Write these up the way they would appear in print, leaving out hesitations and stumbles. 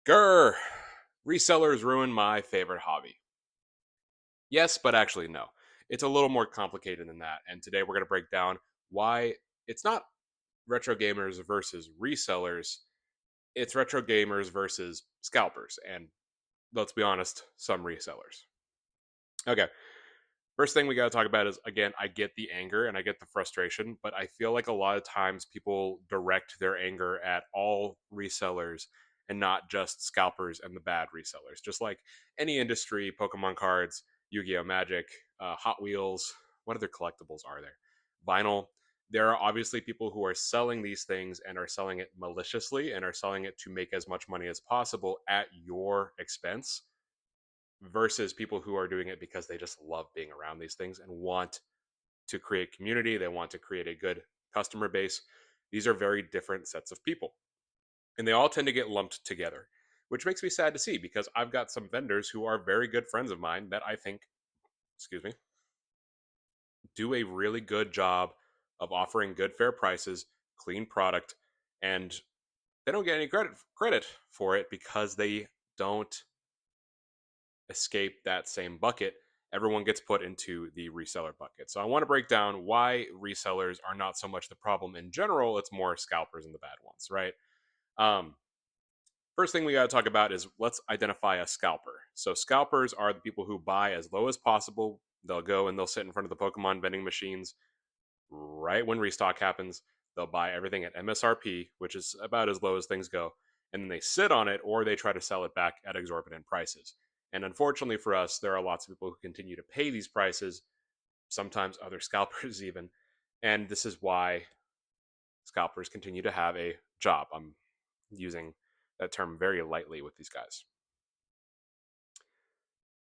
Grr! Resellers ruin my favorite hobby. Yes, but actually, no. It's a little more complicated than that. And today we're going to break down why it's not retro gamers versus resellers, it's retro gamers versus scalpers. And let's be honest, some resellers. Okay, first thing we got to talk about is again, I get the anger and I get the frustration, but I feel like a lot of times people direct their anger at all resellers and not just scalpers and the bad resellers. Just like any industry, Pokemon cards, Yu Gi Oh! Magic, Hot Wheels, what other collectibles are there? Vinyl. There are obviously people who are selling these things and are selling it maliciously and are selling it to make as much money as possible at your expense versus people who are doing it because they just love being around these things and want to create community. They want to create a good customer base. These are very different sets of people. And they all tend to get lumped together, which makes me sad to see because I've got some vendors who are very good friends of mine that I think, excuse me, do a really good job of offering good, fair prices, clean product, and they don't get any credit for it because they don't escape that same bucket. Everyone gets put into the reseller bucket. So I want to break down why resellers are not so much the problem in general. It's more scalpers and the bad ones, right? Um, First thing we got to talk about is let's identify a scalper. So scalpers are the people who buy as low as possible. They'll go and they'll sit in front of the Pokemon vending machines right when restock happens. They'll buy everything at MSRP, which is about as low as things go, and then they sit on it or they try to sell it back at exorbitant prices. And unfortunately for us, there are lots of people who continue to pay these prices, sometimes other scalpers even. And this is why scalpers continue to have a job. I'm using that term very lightly with these guys.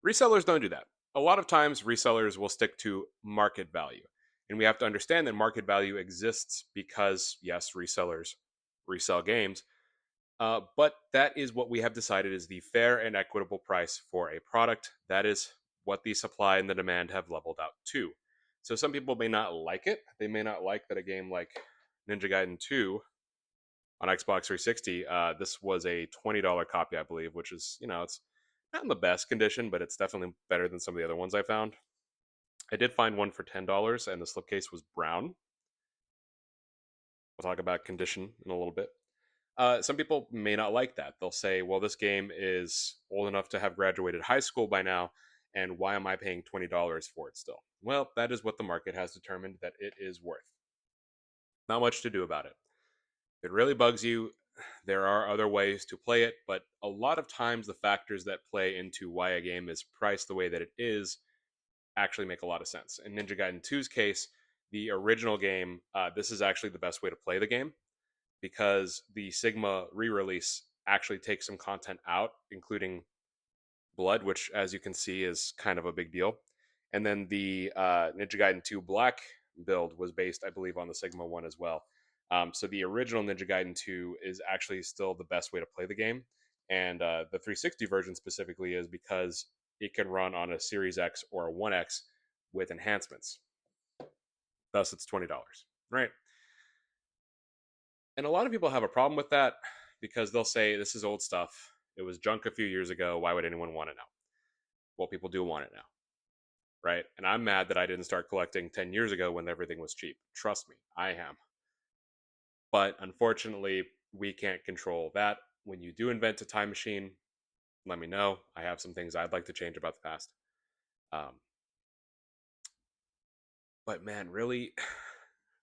Resellers don't do that. A lot of times, resellers will stick to market value. And we have to understand that market value exists because, yes, resellers resell games, but that is what we have decided is the fair and equitable price for a product. That is what the supply and the demand have leveled out to. So some people may not like it. They may not like that a game like Ninja Gaiden 2 on Xbox 360, this was a $20 copy, I believe, which is, it's not in the best condition, but it's definitely better than some of the other ones I found. I did find one for $10, and the slipcase was brown. We'll talk about condition in a little bit. Some people may not like that. They'll say, well, this game is old enough to have graduated high school by now, and why am I paying $20 for it still? Well, that is what the market has determined that it is worth. Not much to do about it. If it really bugs you, there are other ways to play it, but a lot of times the factors that play into why a game is priced the way that it is actually make a lot of sense. In Ninja Gaiden 2's case, the original game, this is actually the best way to play the game because the Sigma re release actually takes some content out, including blood, which, as you can see, is kind of a big deal. And then the Ninja Gaiden 2 Black build was based, I believe, on the Sigma one as well. So the original Ninja Gaiden 2 is actually still the best way to play the game. And the 360 version specifically is because it can run on a Series X or a 1X with enhancements. Thus, it's $20, right? And a lot of people have a problem with that because they'll say, this is old stuff. It was junk a few years ago. Why would anyone want it now? Well, people do want it now, right? And I'm mad that I didn't start collecting 10 years ago when everything was cheap. Trust me, I am. But unfortunately, we can't control that. When you do invent a time machine, let me know. I have some things I'd like to change about the past. Um, but man, really,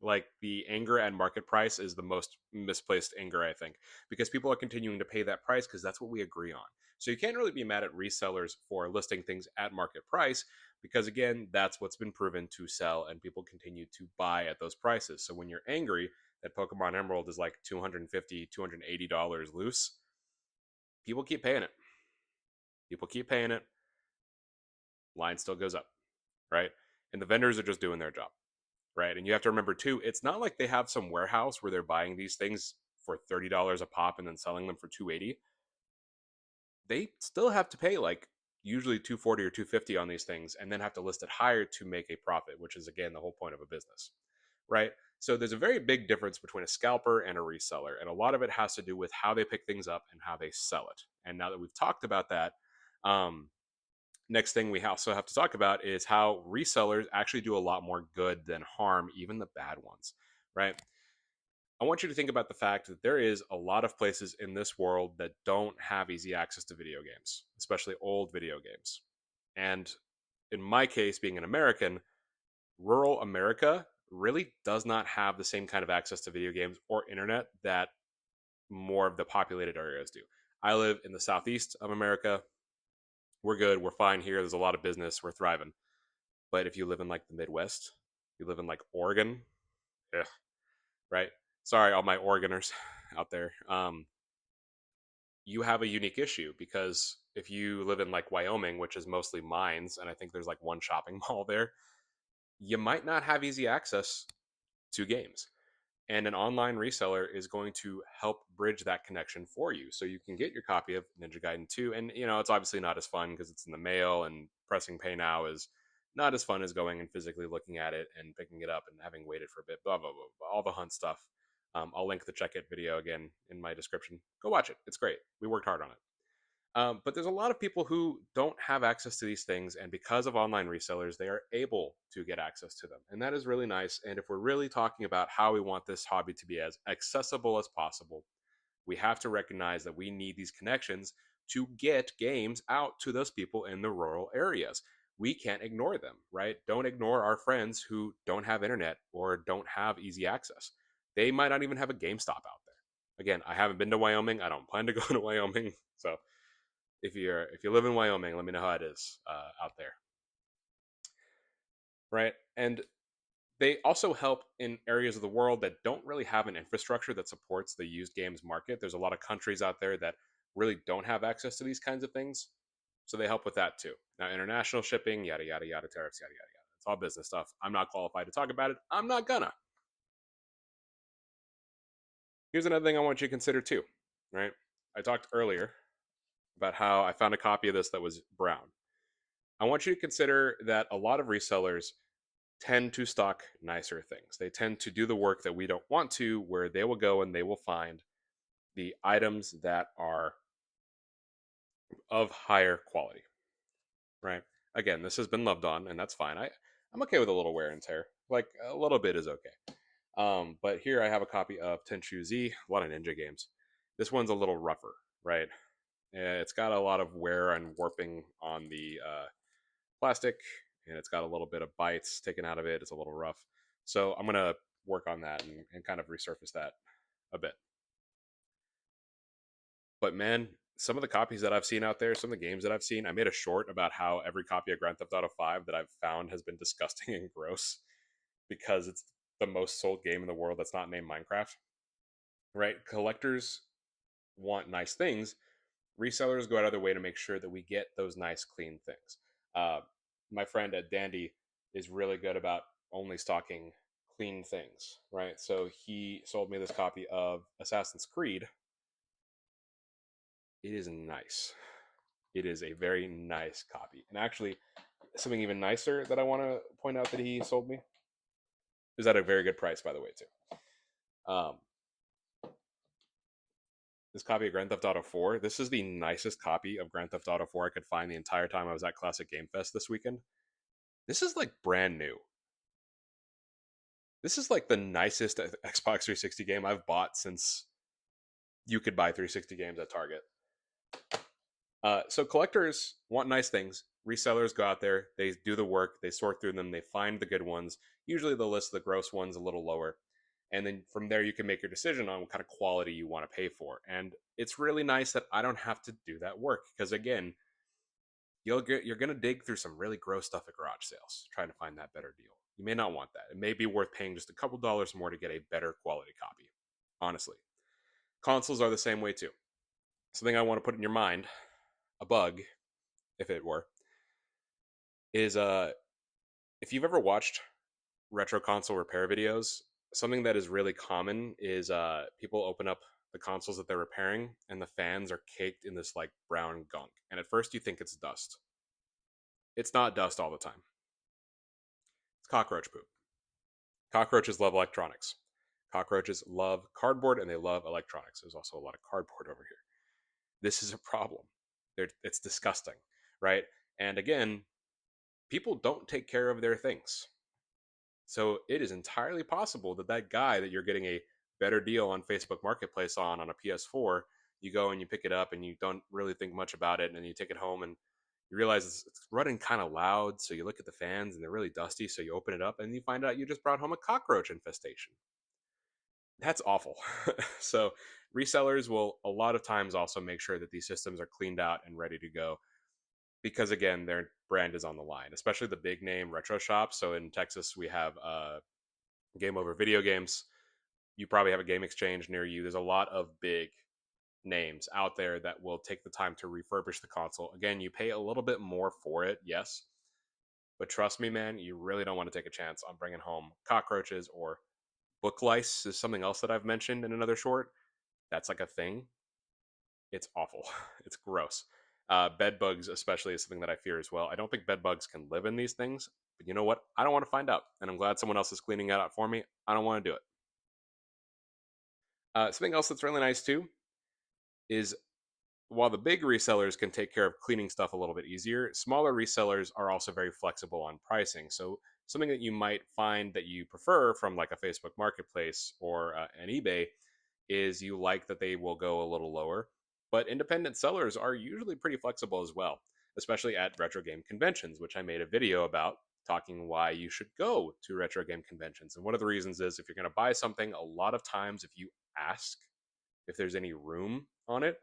like the anger at market price is the most misplaced anger, I think, because people are continuing to pay that price because that's what we agree on. So you can't really be mad at resellers for listing things at market price because, again, that's what's been proven to sell and people continue to buy at those prices. So when you're angry that Pokemon Emerald is like $250, $280 loose, people keep paying it. People keep paying it. Line still goes up, right? And the vendors are just doing their job, right? And you have to remember too, it's not like they have some warehouse where they're buying these things for $30 a pop and then selling them for 280. They still have to pay like usually 240 or 250 on these things and then have to list it higher to make a profit, which is again the whole point of a business, right? So there's a very big difference between a scalper and a reseller, and a lot of it has to do with how they pick things up and how they sell it. And now that we've talked about that, um, next thing we also have to talk about is how resellers actually do a lot more good than harm, even the bad ones, right? I want you to think about the fact that there is a lot of places in this world that don't have easy access to video games, especially old video games. And in my case, being an American, rural America really does not have the same kind of access to video games or internet that more of the populated areas do. I live in the southeast of America. We're good. We're fine here. There's a lot of business. We're thriving. But if you live in like the Midwest, you live in like Oregon, ugh, right? Sorry, all my Oregoners out there. You have a unique issue because if you live in like Wyoming, which is mostly mines, and I think there's like one shopping mall there, you might not have easy access to games. And an online reseller is going to help bridge that connection for you so you can get your copy of Ninja Gaiden 2. And it's obviously not as fun because it's in the mail, and pressing pay now is not as fun as going and physically looking at it and picking it up and having waited for a bit, blah blah blah, blah, all the hunt stuff. I'll link the check it video again in my description. Go watch it, it's great. We worked hard on it. But there's a lot of people who don't have access to these things, and because of online resellers, they are able to get access to them. And that is really nice. And if we're really talking about how we want this hobby to be as accessible as possible, we have to recognize that we need these connections to get games out to those people in the rural areas. We can't ignore them, right? Don't ignore our friends who don't have internet or don't have easy access. They might not even have a GameStop out there. Again, I haven't been to Wyoming. I don't plan to go to Wyoming. So if you live in Wyoming, let me know how it is out there, right? And they also help in areas of the world that don't really have an infrastructure that supports the used games market. There's a lot of countries out there that really don't have access to these kinds of things, so they help with that too. Now, international shipping, yada yada yada, tariffs, yada yada yada. It's all business stuff. I'm not qualified to talk about it. I'm not gonna. Here's another thing I want you to consider too, right? I talked earlier about how I found a copy of this that was brown. I want you to consider that a lot of resellers tend to stock nicer things. They tend to do the work that we don't want to, where they will go and they will find the items that are of higher quality, right? Again, this has been loved on, and that's fine. I'm okay with a little wear and tear. Like a little bit is okay. But here I have a copy of Tenchu Z, a lot of ninja games. This one's a little rougher, right? It's got a lot of wear and warping on the plastic, and it's got a little bit of bites taken out of it. It's a little rough. So I'm going to work on that and kind of resurface that a bit. But man, some of the copies that I've seen out there, some of the games that I've seen, I made a short about how every copy of Grand Theft Auto 5 that I've found has been disgusting and gross because it's the most sold game in the world that's not named Minecraft, right? Collectors want nice things. Resellers go out of their way to make sure that we get those nice, clean things. Uh, my friend at Dandy is really good about only stocking clean things, right? So he sold me this copy of Assassin's Creed. It is nice. It is a very nice copy. And actually, something even nicer that I want to point out that he sold me is at a very good price, by the way, too. Um, this copy of Grand Theft Auto 4, this is the nicest copy of Grand Theft Auto 4 I could find the entire time I was at Classic Game Fest this weekend. This is like brand new. This is like the nicest Xbox 360 game I've bought since you could buy 360 games at Target. So collectors want nice things. Resellers go out there, they do the work, they sort through them, they find the good ones. Usually they'll list the gross ones a little lower. And then from there, you can make your decision on what kind of quality you want to pay for. And it's really nice that I don't have to do that work because, again, you're going to dig through some really gross stuff at garage sales trying to find that better deal. You may not want that. It may be worth paying just a couple dollars more to get a better quality copy. Honestly, consoles are the same way too. Something I want to put in your mind, a bug, if it were, is if you've ever watched retro console repair videos, something that is really common is people open up the consoles that they're repairing and the fans are caked in this like brown gunk. And at first you think it's dust. It's not dust all the time. It's cockroach poop. Cockroaches love electronics. Cockroaches love cardboard and they love electronics. There's also a lot of cardboard over here. This is a problem. It's disgusting, right? And again, people don't take care of their things. So it is entirely possible that that guy that you're getting a better deal on Facebook Marketplace on a PS4, you go and you pick it up and you don't really think much about it, and then you take it home and you realize it's running kind of loud. So you look at the fans and they're really dusty. So you open it up and you find out you just brought home a cockroach infestation. That's awful. So resellers will a lot of times also make sure that these systems are cleaned out and ready to go because again their brand is on the line, especially the big name retro shops. So in Texas we have Game Over Video Games. You probably have a Game Exchange near you. There's a lot of big names out there that will take the time to refurbish the console. Again, you pay a little bit more for it, yes, but trust me, man, you really don't want to take a chance on bringing home cockroaches or book lice. Is something else that I've mentioned in another short. That's like a thing. It's awful. It's gross. Bed bugs, especially, is something that I fear as well. I don't think bed bugs can live in these things, but you know what? I don't want to find out, and I'm glad someone else is cleaning it out for me. I don't want to do it. Something else that's really nice too is while the big resellers can take care of cleaning stuff a little bit easier, smaller resellers are also very flexible on pricing. So something that you might find that you prefer from like a Facebook Marketplace or an eBay is you like that they will go a little lower. But independent sellers are usually pretty flexible as well, especially at retro game conventions, which I made a video about talking why you should go to retro game conventions. And one of the reasons is if you're going to buy something, a lot of times if you ask if there's any room on it,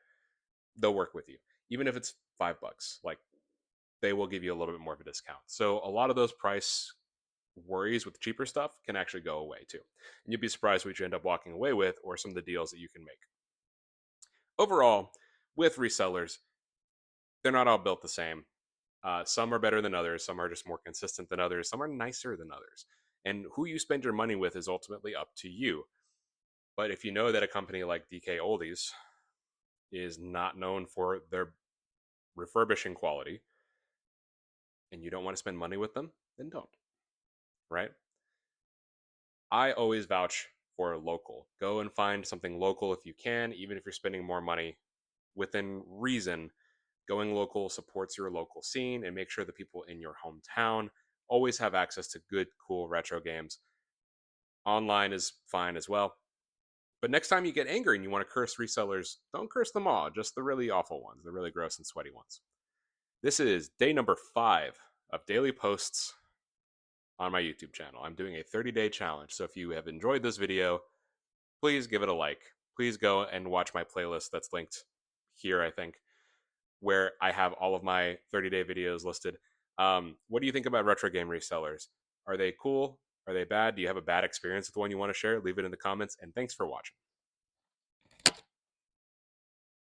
they'll work with you. Even if it's $5, like they will give you a little bit more of a discount. So a lot of those price worries with cheaper stuff can actually go away too. And you'd be surprised what you end up walking away with or some of the deals that you can make. Overall, with resellers, they're not all built the same. Some are better than others, some are just more consistent than others, some are nicer than others. And who you spend your money with is ultimately up to you. But if you know that a company like DKoldies is not known for their refurbishing quality and you don't want to spend money with them, then don't, right? I always vouch for local. Go and find something local if you can, even if you're spending more money within reason. Going local supports your local scene and make sure the people in your hometown always have access to good, cool retro games. Online is fine as well. But next time you get angry and you want to curse resellers, don't curse them all, just the really awful ones, the really gross and sweaty ones. This is day number 5 of daily posts on my YouTube channel. I'm doing a 30-day challenge. So if you have enjoyed this video, please give it a like. Please go and watch my playlist that's linked here, I think, where I have all of my 30-day videos listed. What do you think about retro game resellers? Are they cool? Are they bad? Do you have a bad experience with one you want to share? Leave it in the comments. And thanks for watching.